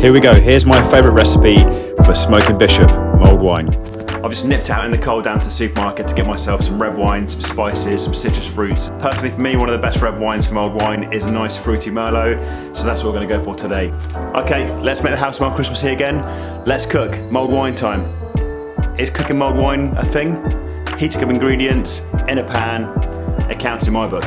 Here we go, here's my favourite recipe for smoking bishop, mulled wine. I've just nipped out in the cold down to the supermarket to get myself some red wine, some spices, some citrus fruits. Personally for me, one of the best red wines for mulled wine is a nice fruity Merlot, so that's what we're going to go for today. Okay, let's make the house smell Christmassy again. Let's cook, mulled wine time. Is cooking mulled wine a thing? Heating up ingredients in a pan, it counts in my book.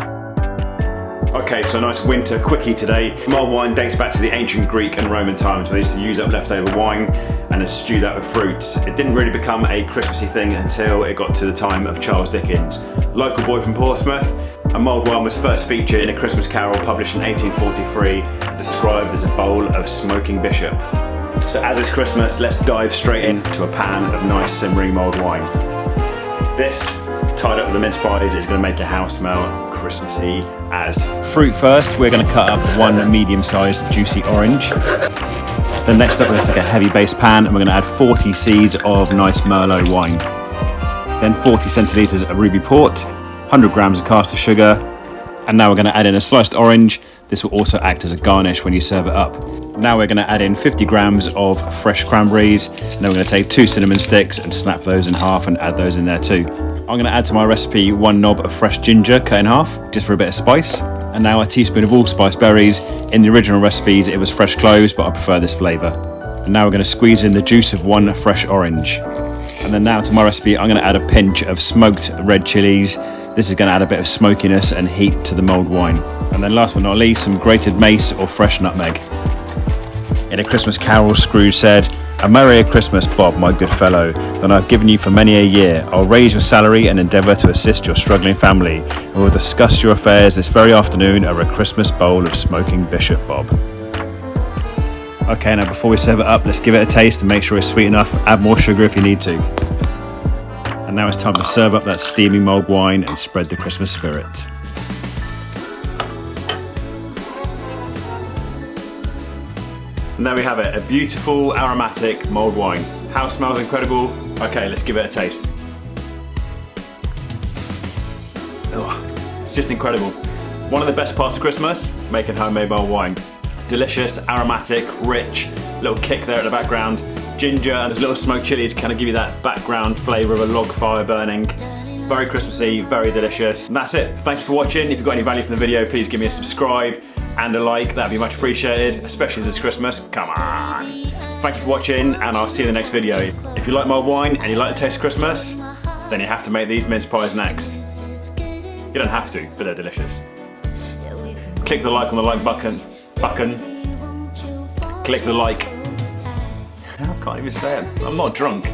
Okay, so a nice winter quickie today. Mulled wine dates back to the ancient Greek and Roman times where they used to use up leftover wine and then stew that with fruits. It didn't really become a Christmassy thing until it got to the time of Charles Dickens. Local boy from Portsmouth, a mulled wine was first featured in A Christmas Carol published in 1843 and described as a bowl of smoking bishop. So as it's Christmas, let's dive straight into a pan of nice simmering mulled wine. This, tied up with the mince pies, is going to make your house smell Christmassy as. Fruit first, we're going to cut up one medium-sized juicy orange. Then next up we're going to take a heavy base pan and we're going to add 40 seeds of nice Merlot wine. Then 40 centilitres of ruby port, 100 grams of caster sugar, and now we're going to add in a sliced orange. This will also act as a garnish when you serve it up. Now we're going to add in 50 grams of fresh cranberries, and then we're going to take 2 cinnamon sticks and snap those in half and add those in there too. I'm going to add to my recipe 1 knob of fresh ginger cut in half, just for a bit of spice. And now a teaspoon of allspice berries. In the original recipes it was fresh cloves, but I prefer this flavour. And now we're going to squeeze in the juice of 1 fresh orange. And then now to my recipe, I'm going to add a pinch of smoked red chilies. This is going to add a bit of smokiness and heat to the mulled wine. And then last but not least, some grated mace or fresh nutmeg. In A Christmas Carol, Scrooge said, "A merrier Christmas, Bob, my good fellow, than I've given you for many a year. I'll raise your salary and endeavour to assist your struggling family, and we'll discuss your affairs this very afternoon over a Christmas bowl of smoking bishop, Bob." Okay, now before we serve it up, let's give it a taste and make sure it's sweet enough. Add more sugar if you need to. And now it's time to serve up that steaming mulled wine and spread the Christmas spirit. And there we have it, a beautiful aromatic mulled wine. House smells incredible. Okay, let's give it a taste. Oh, it's just incredible. One of the best parts of Christmas, making homemade mulled wine. Delicious, aromatic, rich, little kick there at the background. Ginger and there's little smoked chili to kind of give you that background flavour of a log fire burning. Very Christmassy, very delicious. And that's it. Thank you for watching. If you've got any value from the video, please give me a subscribe and a like. That'd be much appreciated, especially as it's Christmas. Come on. Thank you for watching, and I'll see you in the next video. If you like mulled wine and you like the taste of Christmas, then you have to make these mince pies next. You don't have to, but they're delicious. Click the like on the like button. Click the like. I can't even say it. I'm not drunk.